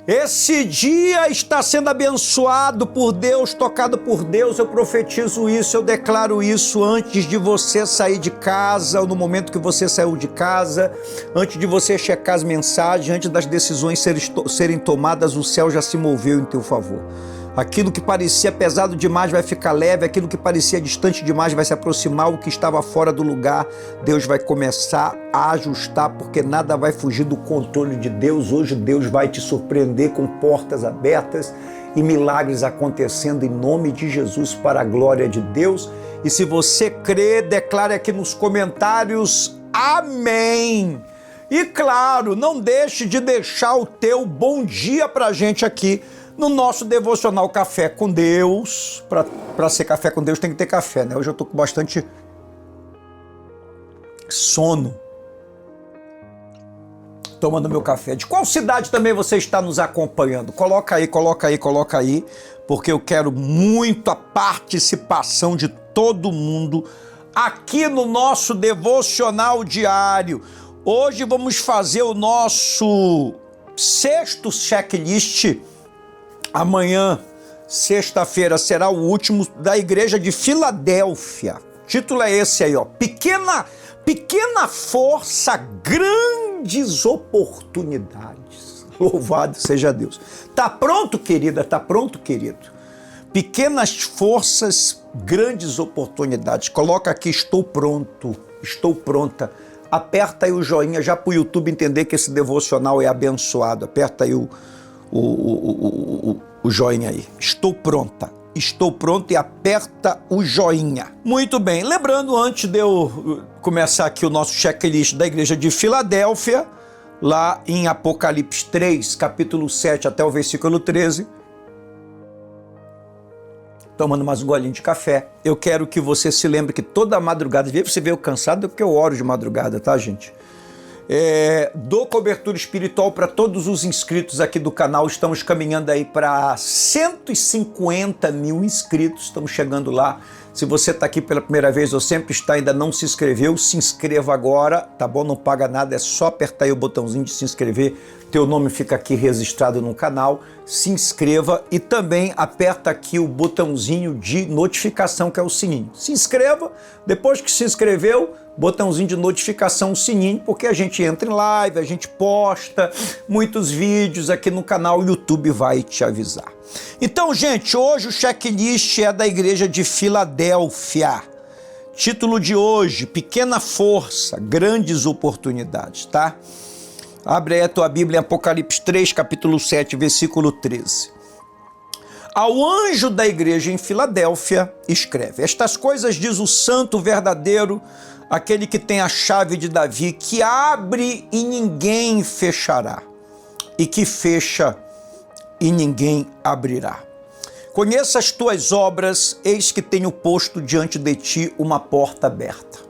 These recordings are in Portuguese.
Esse dia está sendo abençoado por Deus, tocado por Deus. Eu profetizo isso, eu declaro isso antes de você sair de casa, ou no momento que você saiu de casa, antes de você checar as mensagens, antes das decisões serem tomadas, o céu já se moveu em teu favor. Aquilo que parecia pesado demais vai ficar leve, aquilo que parecia distante demais vai se aproximar, o que estava fora do lugar, Deus vai começar a ajustar, porque nada vai fugir do controle de Deus. Hoje Deus vai te surpreender com portas abertas e milagres acontecendo em nome de Jesus para a glória de Deus. E se você crê, declare aqui nos comentários, amém! E claro, não deixe de deixar o teu bom dia pra gente aqui no nosso devocional Café com Deus. Para ser Café com Deus tem que ter café, né? Hoje eu tô com bastante sono, tomando meu café. De qual cidade também você está nos acompanhando? Coloca aí, porque eu quero muito a participação de todo mundo aqui no nosso devocional diário. Hoje vamos fazer o nosso 6º checklist. Amanhã, sexta-feira, será o último da Igreja de Filadélfia. O título é esse aí, ó. Pequena força, grandes oportunidades. Louvado seja Deus. Tá pronto, querida? Tá pronto, querido? Pequenas forças, grandes oportunidades. Coloca aqui, estou pronto, estou pronta. Aperta aí o joinha já para o YouTube entender que esse devocional é abençoado. Aperta aí o joinha aí. Estou pronta e aperta o joinha. Muito bem, lembrando, antes de eu começar aqui o nosso checklist da Igreja de Filadélfia, lá em Apocalipse 3, capítulo 7 até o versículo 13, tomando mais um golinho de café, eu quero que você se lembre que toda madrugada, às vezes você veio cansado, é porque eu oro de madrugada, tá, gente? Dou cobertura espiritual para todos os inscritos aqui do canal. Estamos caminhando aí para 150 mil inscritos, estamos chegando lá. Se você está aqui pela primeira vez ou sempre está, ainda não se inscreveu, se inscreva agora, tá bom? Não paga nada, é só apertar aí o botãozinho de se inscrever, teu nome fica aqui registrado no canal, se inscreva e também aperta aqui o botãozinho de notificação, que é o sininho. Se inscreva, depois que se inscreveu, botãozinho de notificação, o sininho, porque a gente entra em live, a gente posta muitos vídeos aqui no canal, o YouTube vai te avisar. Então, gente, hoje o checklist é da Igreja de Filadélfia. Título de hoje, Pequena Força, Grandes Oportunidades, tá? Abre aí a tua Bíblia em Apocalipse 3, capítulo 7, versículo 13. Ao anjo da igreja em Filadélfia, escreve: estas coisas diz o santo verdadeiro, aquele que tem a chave de Davi, que abre e ninguém fechará, e que fecha e ninguém abrirá. Conheça as tuas obras, eis que tenho posto diante de ti uma porta aberta.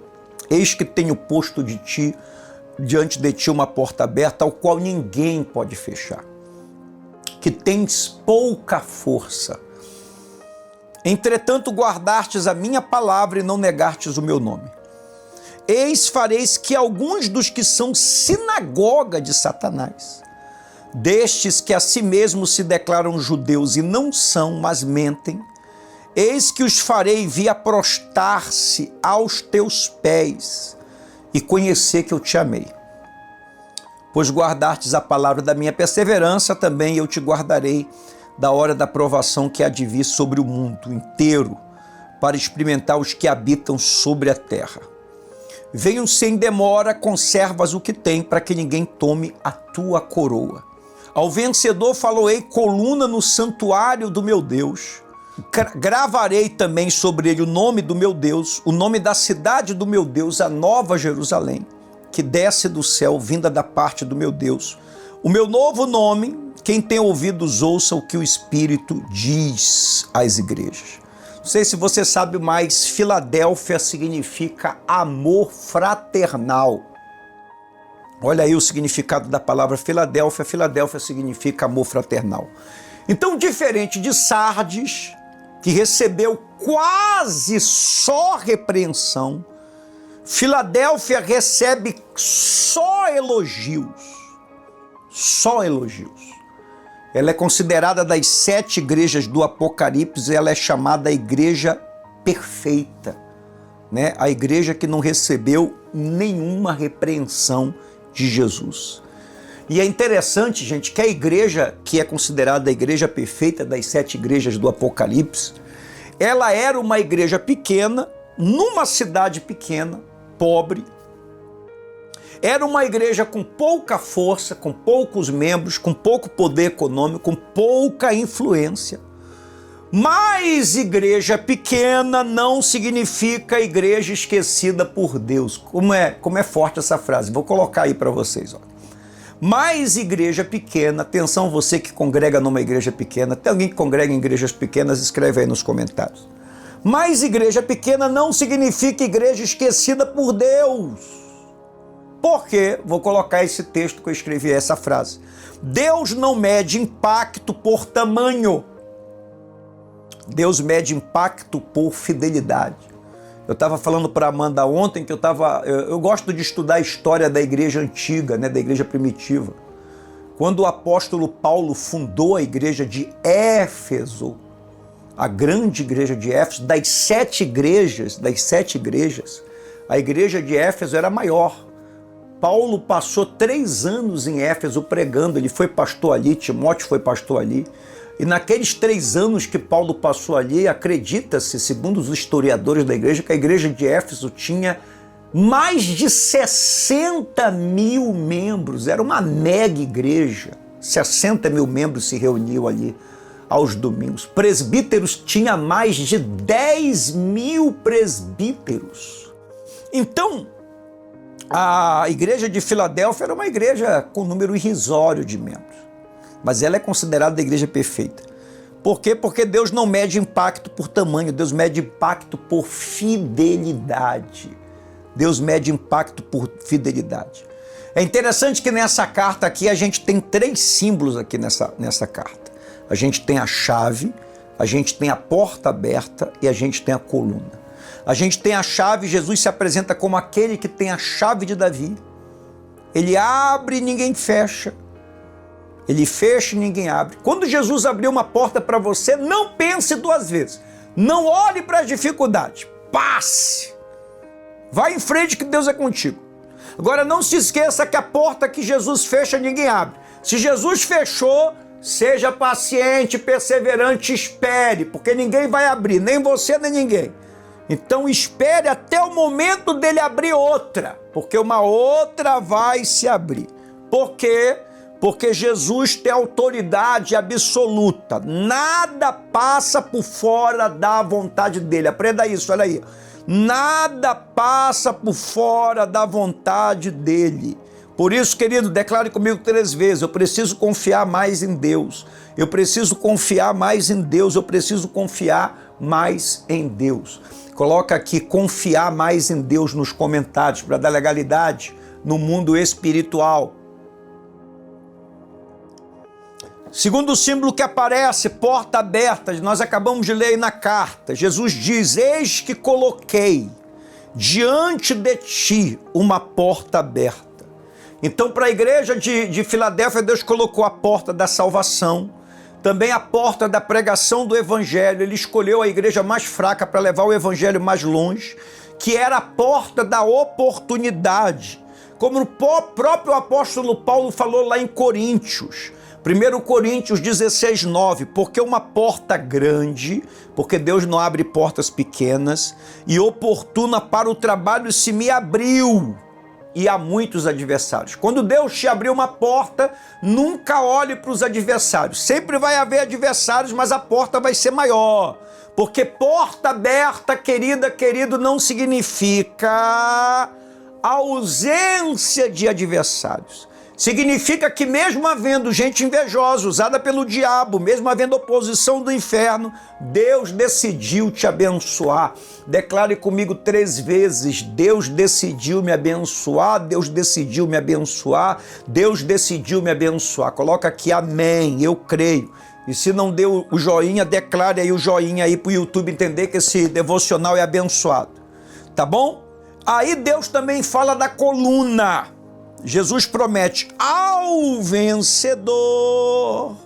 Eis que tenho posto diante de ti uma porta aberta, ao qual ninguém pode fechar. Que tens pouca força. Entretanto, guardastes a minha palavra e não negastes o meu nome. Eis fareis que alguns dos que são sinagoga de Satanás, destes que a si mesmos se declaram judeus e não são, mas mentem, eis que os farei vir a prostrar-se aos teus pés e conhecer que eu te amei. Pois guardastes a palavra da minha perseverança, também eu te guardarei da hora da provação que há de vir sobre o mundo inteiro, para experimentar os que habitam sobre a terra. Venham sem demora, conservas o que tem, para que ninguém tome a tua coroa. Ao vencedor faloei coluna no santuário do meu Deus. Gravarei também sobre ele o nome do meu Deus, o nome da cidade do meu Deus, a nova Jerusalém, que desce do céu, vinda da parte do meu Deus. O meu novo nome, quem tem ouvidos ouça o que o Espírito diz às igrejas. Não sei se você sabe, mas Filadélfia significa amor fraternal. Olha aí o significado da palavra Filadélfia. Filadélfia significa amor fraternal. Então, diferente de Sardes, que recebeu quase só repreensão, Filadélfia recebe só elogios. Só elogios. Ela é considerada das 7 igrejas do Apocalipse, ela é chamada a igreja perfeita, né? A igreja que não recebeu nenhuma repreensão de Jesus. E é interessante, gente, que a igreja que é considerada a igreja perfeita das 7 igrejas do Apocalipse, ela era uma igreja pequena, numa cidade pequena, pobre. Era uma igreja com pouca força, com poucos membros, com pouco poder econômico, com pouca influência. Mas igreja pequena não significa igreja esquecida por Deus. Como é forte essa frase. Vou colocar aí para vocês. Ó. Mas igreja pequena, atenção você que congrega numa igreja pequena, tem alguém que congrega em igrejas pequenas, escreve aí nos comentários. Mas igreja pequena não significa igreja esquecida por Deus. Por quê? Vou colocar esse texto que eu escrevi, essa frase. Deus não mede impacto por tamanho. Deus mede impacto por fidelidade. Eu estava falando para a Amanda ontem que eu gosto de estudar a história da igreja antiga, né, da igreja primitiva. Quando o apóstolo Paulo fundou a igreja de Éfeso, a grande igreja de Éfeso, das 7 igrejas, a igreja de Éfeso era a maior. Paulo passou 3 anos em Éfeso pregando, ele foi pastor ali, Timóteo foi pastor ali. E naqueles 3 anos que Paulo passou ali, acredita-se, segundo os historiadores da igreja, que a igreja de Éfeso tinha mais de 60 mil membros. Era uma mega igreja. 60 mil membros se reuniam ali aos domingos. Presbíteros, tinha mais de 10 mil presbíteros. Então, a igreja de Filadélfia era uma igreja com um número irrisório de membros. Mas ela é considerada a igreja perfeita. Por quê? Porque Deus não mede impacto por tamanho, Deus mede impacto por fidelidade. Deus mede impacto por fidelidade. É interessante que nessa carta aqui a gente tem 3 símbolos aqui nessa carta. A gente tem a chave, a gente tem a porta aberta e a gente tem a coluna. A gente tem a chave, Jesus se apresenta como aquele que tem a chave de Davi. Ele abre e ninguém fecha. Ele fecha e ninguém abre. Quando Jesus abriu uma porta para você, não pense 2 vezes. Não olhe para as dificuldades. Passe. Vai em frente que Deus é contigo. Agora não se esqueça que a porta que Jesus fecha, ninguém abre. Se Jesus fechou, seja paciente, perseverante, espere, porque ninguém vai abrir, nem você, nem ninguém. Então espere até o momento dele abrir outra, porque uma outra vai se abrir. Por quê? Porque Jesus tem autoridade absoluta. Nada passa por fora da vontade dele. Aprenda isso, olha aí. Nada passa por fora da vontade dele. Por isso, querido, declare comigo 3 vezes. Eu preciso confiar mais em Deus. Eu preciso confiar mais em Deus. Eu preciso confiar mais em Deus. Coloca aqui, confiar mais em Deus nos comentários, para dar legalidade no mundo espiritual. Segundo o símbolo que aparece, porta aberta, nós acabamos de ler aí na carta. Jesus diz, eis que coloquei diante de ti uma porta aberta. Então, para a igreja de Filadélfia, Deus colocou a porta da salvação, também a porta da pregação do evangelho. Ele escolheu a igreja mais fraca para levar o evangelho mais longe, que era a porta da oportunidade. Como o próprio apóstolo Paulo falou lá em Coríntios, 1 Coríntios 16, 9, porque uma porta grande, porque Deus não abre portas pequenas, e oportuna para o trabalho se me abriu, e há muitos adversários. Quando Deus te abriu uma porta, nunca olhe para os adversários. Sempre vai haver adversários, mas a porta vai ser maior. Porque porta aberta, querida, querido, não significa ausência de adversários. Significa que mesmo havendo gente invejosa, usada pelo diabo, mesmo havendo oposição do inferno, Deus decidiu te abençoar. Declare comigo 3 vezes, Deus decidiu me abençoar, Deus decidiu me abençoar, Deus decidiu me abençoar. Coloca aqui, amém, eu creio. E se não deu o joinha, declare aí o joinha aí para o YouTube entender que esse devocional é abençoado. Tá bom? Aí Deus também fala da coluna. Jesus promete ao vencedor.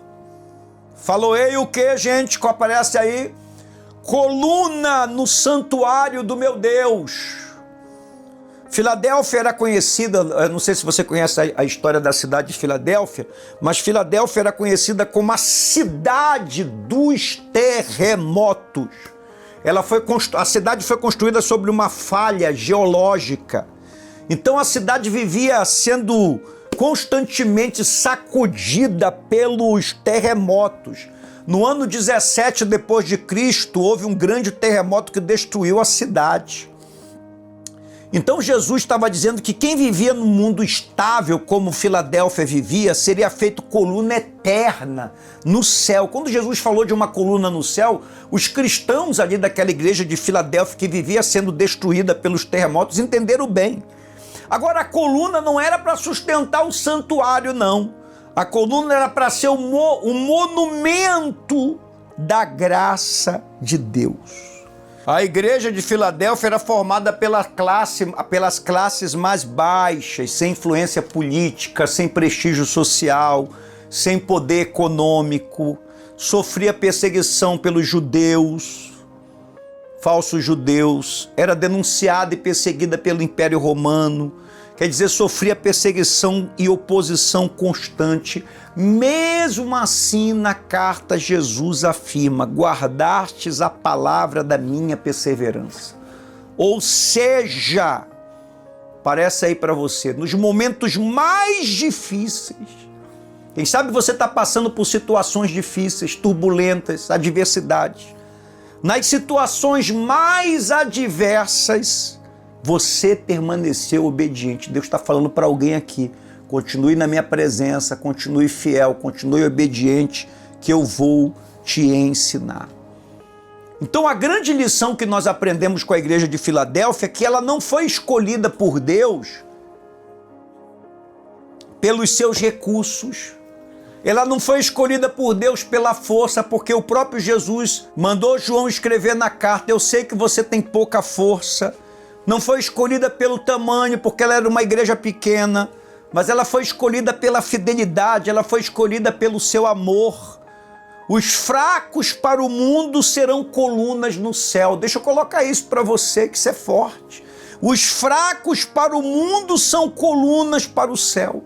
Falou ei o que, gente? Que aparece aí? Coluna no santuário do meu Deus. Filadélfia era conhecida, eu não sei se você conhece a história da cidade de Filadélfia, mas Filadélfia era conhecida como a cidade dos terremotos. A cidade foi construída sobre uma falha geológica. Então a cidade vivia sendo constantemente sacudida pelos terremotos. No ano 17 depois de Cristo, houve um grande terremoto que destruiu a cidade. Então Jesus estava dizendo que quem vivia num mundo estável, como Filadélfia vivia, seria feito coluna eterna no céu. Quando Jesus falou de uma coluna no céu, os cristãos ali daquela igreja de Filadélfia que vivia sendo destruída pelos terremotos entenderam bem. Agora a coluna não era para sustentar o santuário, não. A coluna era para ser um monumento da graça de Deus. A igreja de Filadélfia era formada pelas classes mais baixas, sem influência política, sem prestígio social, sem poder econômico, sofria perseguição pelos judeus, falsos judeus, era denunciada e perseguida pelo Império Romano, quer dizer, sofria perseguição e oposição constante. Mesmo assim, na carta, Jesus afirma: guardastes a palavra da minha perseverança. Ou seja, parece aí para você, nos momentos mais difíceis, quem sabe você está passando por situações difíceis, turbulentas, adversidades. Nas situações mais adversas, você permaneceu obediente. Deus está falando para alguém aqui: continue na minha presença, continue fiel, continue obediente, que eu vou te ensinar. Então a grande lição que nós aprendemos com a igreja de Filadélfia é que ela não foi escolhida por Deus pelos seus recursos. Ela não foi escolhida por Deus pela força, porque o próprio Jesus mandou João escrever na carta: eu sei que você tem pouca força. Não foi escolhida pelo tamanho, porque ela era uma igreja pequena, mas ela foi escolhida pela fidelidade, ela foi escolhida pelo seu amor. Os fracos para o mundo serão colunas no céu. Deixa eu colocar isso para você, que isso é forte. Os fracos para o mundo são colunas para o céu.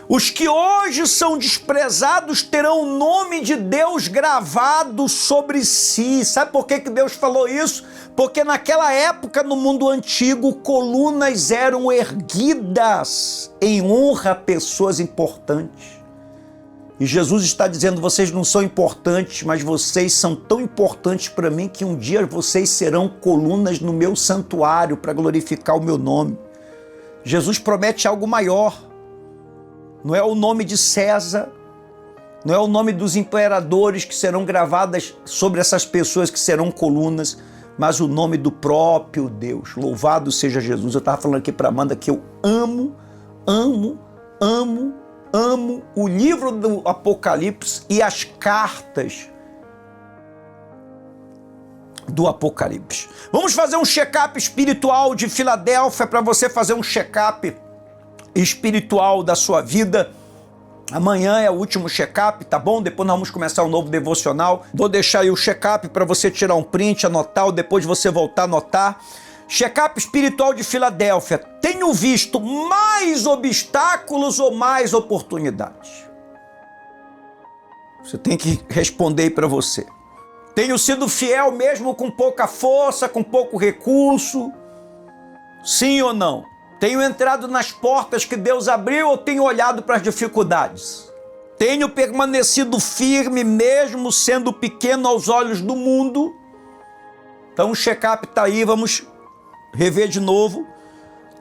Os que hoje são desprezados terão o nome de Deus gravado sobre si. Sabe por que Deus falou isso? Porque naquela época, no mundo antigo, colunas eram erguidas em honra a pessoas importantes. E Jesus está dizendo: vocês não são importantes, mas vocês são tão importantes para mim que um dia vocês serão colunas no meu santuário para glorificar o meu nome. Jesus promete algo maior. Não é o nome de César, não é o nome dos imperadores que serão gravadas sobre essas pessoas que serão colunas, mas o nome do próprio Deus. Louvado seja Jesus. Eu estava falando aqui para Amanda que eu amo o livro do Apocalipse e as cartas do Apocalipse. Vamos fazer um check-up espiritual de Filadélfia, para você fazer um check-up espiritual da sua vida. Amanhã é o último check-up, tá bom? Depois nós vamos começar um novo devocional. Vou deixar aí o check-up para você tirar um print, anotar, ou depois você voltar a anotar. Check-up espiritual de Filadélfia. Tenho visto mais obstáculos ou mais oportunidades? Você tem que responder aí para você. Tenho sido fiel mesmo com pouca força, com pouco recurso? Sim ou não? Tenho entrado nas portas que Deus abriu ou tenho olhado para as dificuldades? Tenho permanecido firme mesmo sendo pequeno aos olhos do mundo? Então o check-up está aí, vamos rever de novo.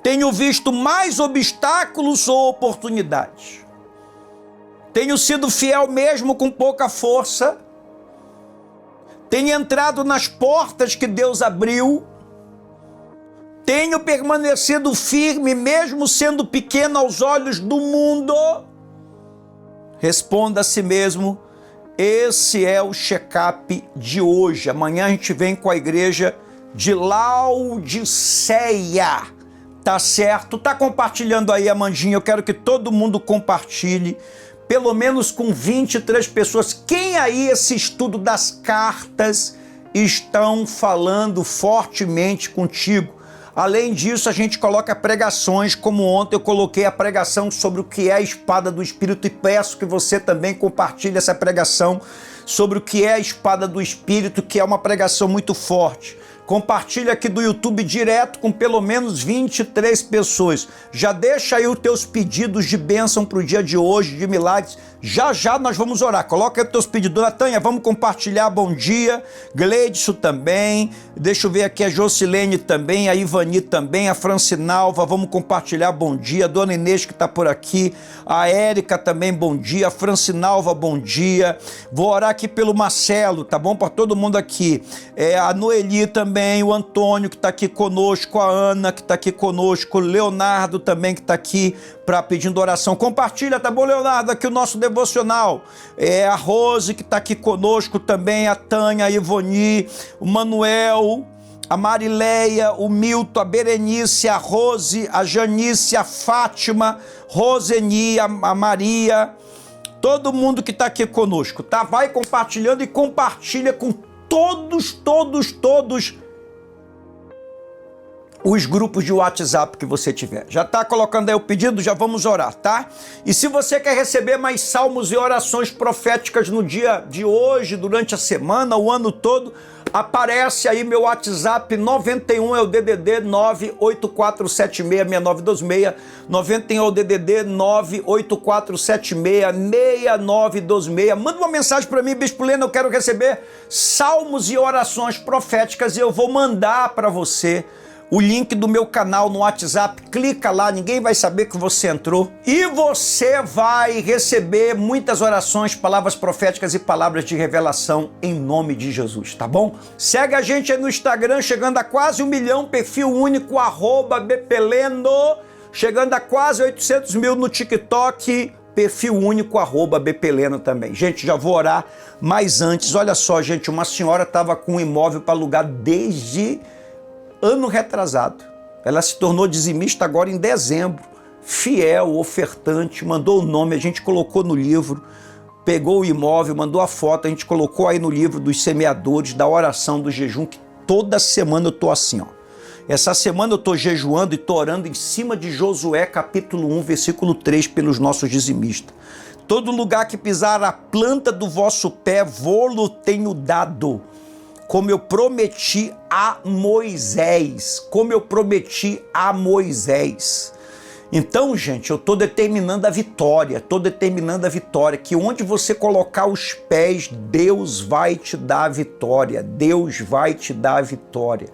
Tenho visto mais obstáculos ou oportunidades? Tenho sido fiel mesmo com pouca força? Tenho entrado nas portas que Deus abriu? Tenho permanecido firme mesmo sendo pequeno aos olhos do mundo? Responda a si mesmo. Esse é o check-up de hoje. Amanhã a gente vem com a igreja de Laodiceia. Tá certo? Tá compartilhando aí, Amandinha? Eu quero que todo mundo compartilhe, pelo menos com 23 pessoas. Quem aí esse estudo das cartas estão falando fortemente contigo? Além disso, a gente coloca pregações, como ontem eu coloquei a pregação sobre o que é a espada do Espírito, e peço que você também compartilhe essa pregação sobre o que é a espada do Espírito, que é uma pregação muito forte. Compartilha aqui do YouTube direto com pelo menos 23 pessoas. Já deixa aí os teus pedidos de bênção para o dia de hoje, de milagres. Já já nós vamos orar. Coloca aí os teus pedidos. Dona Tânia, vamos compartilhar. Bom dia. Gleidson também. Deixa eu ver aqui a Jocilene também, a Ivani também, a Francinalva. Vamos compartilhar. Bom dia. A Dona Inês que está por aqui. A Érica também, bom dia. A Francinalva, bom dia. Vou orar aqui pelo Marcelo, tá bom? Para todo mundo aqui. A Noeli também. O Antônio que está aqui conosco, a Ana que está aqui conosco, o Leonardo também que está aqui pedindo oração. Compartilha, tá bom, Leonardo? Aqui o nosso devocional. A Rose que está aqui conosco também, a Tânia, a Ivoni, o Manuel, a Marileia, o Milton, a Berenice, a Rose, a Janice, a Fátima, Roseni, a Maria, todo mundo que está aqui conosco, tá? Vai compartilhando e compartilha com todos os grupos de WhatsApp que você tiver. Já está colocando aí o pedido? Já vamos orar, tá? E se você quer receber mais salmos e orações proféticas no dia de hoje, durante a semana, o ano todo, aparece aí meu WhatsApp 91, é o DDD 984766926, 91 é o DDD 984766926. Manda uma mensagem para mim, Bispo Leno, eu quero receber salmos e orações proféticas e eu vou mandar para você o link do meu canal no WhatsApp. Clica lá, ninguém vai saber que você entrou. E você vai receber muitas orações, palavras proféticas e palavras de revelação em nome de Jesus, tá bom? Segue a gente aí no Instagram, chegando a quase 1 milhão, perfil único, @bpeleno. Chegando a quase 800 mil no TikTok, perfil único, @bpeleno também. Gente, já vou orar, mas antes, olha só, gente, uma senhora estava com um imóvel para alugar desde ano retrasado. Ela se tornou dizimista agora em dezembro. Fiel, ofertante, mandou o nome, a gente colocou no livro, pegou o imóvel, mandou a foto, a gente colocou aí no livro dos semeadores, da oração, do jejum, que toda semana eu tô assim, ó. Essa semana eu tô jejuando e tô orando em cima de Josué, capítulo 1, versículo 3, pelos nossos dizimistas. Todo lugar que pisar a planta do vosso pé, vô-lo tenho dado, como eu prometi a Moisés, Então, gente, eu estou determinando a vitória, que onde você colocar os pés, Deus vai te dar a vitória, Deus vai te dar a vitória.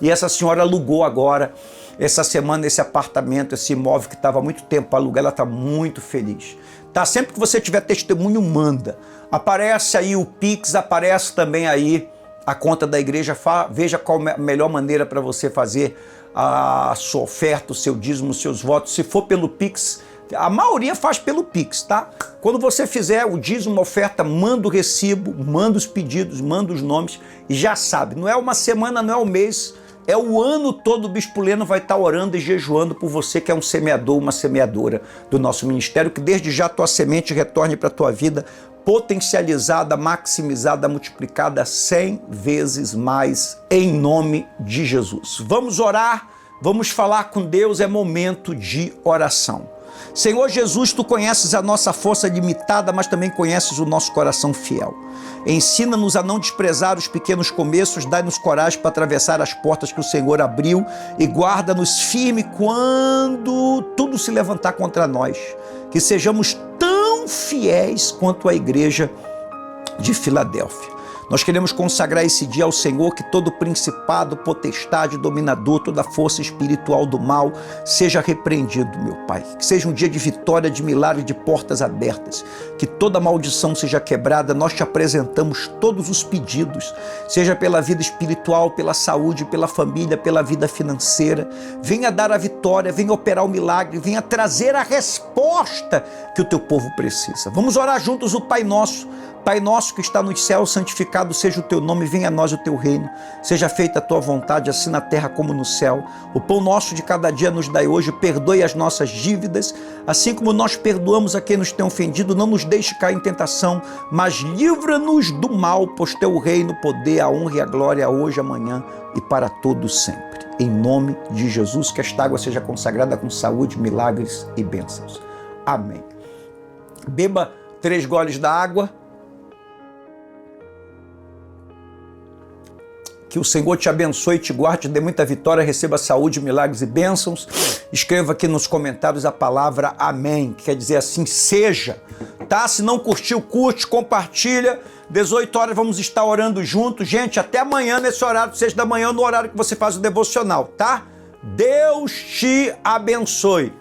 E essa senhora alugou agora, essa semana, esse apartamento, esse imóvel que estava há muito tempo para alugar, ela está muito feliz. Tá? Sempre que você tiver testemunho, manda. Aparece aí o Pix, aparece também aí a conta da igreja. Veja qual é a melhor maneira para você fazer a sua oferta, o seu dízimo, os seus votos. Se for pelo Pix, a maioria faz pelo Pix, tá? Quando você fizer o dízimo, a oferta, manda o recibo, manda os pedidos, manda os nomes e já sabe. Não é uma semana, não é um mês, é o ano todo. O Bispo Leno vai estar orando e jejuando por você que é um semeador, uma semeadora do nosso ministério, que desde já tua semente retorne para a tua vida potencializada, maximizada, multiplicada 100 vezes mais, em nome de Jesus. Vamos orar, vamos falar com Deus, é momento de oração. Senhor Jesus, Tu conheces a nossa força limitada, mas também conheces o nosso coração fiel. Ensina-nos a não desprezar os pequenos começos, dai-nos coragem para atravessar as portas que o Senhor abriu e guarda-nos firme quando tudo se levantar contra nós. Que sejamos tão fiéis quanto a igreja de Filadélfia. Nós queremos consagrar esse dia ao Senhor, que todo principado, potestade, dominador, toda força espiritual do mal seja repreendido, meu Pai. Que seja um dia de vitória, de milagre, de portas abertas. Que toda maldição seja quebrada. Nós te apresentamos todos os pedidos, seja pela vida espiritual, pela saúde, pela família, pela vida financeira. Venha dar a vitória, venha operar o milagre, venha trazer a resposta que o teu povo precisa. Vamos orar juntos o Pai Nosso. Pai nosso que está nos céus, santificado santificado seja o teu nome, venha a nós o teu reino, seja feita a tua vontade, assim na terra como no céu. O pão nosso de cada dia nos dai hoje, perdoe as nossas dívidas, assim como nós perdoamos a quem nos tem ofendido, não nos deixe cair em tentação, mas livra-nos do mal, pois teu reino, o poder, a honra e a glória hoje, amanhã e para todos sempre. Em nome de Jesus, que esta água seja consagrada com saúde, milagres e bênçãos. Amém. Beba 3 goles da água. Que o Senhor te abençoe, te guarde, te dê muita vitória, receba saúde, milagres e bênçãos. Escreva aqui nos comentários a palavra amém, que quer dizer assim, seja, tá? Se não curtiu, curte, compartilha. 18 horas vamos estar orando juntos. Gente, até amanhã nesse horário, 6 da manhã, no horário que você faz o devocional, tá? Deus te abençoe.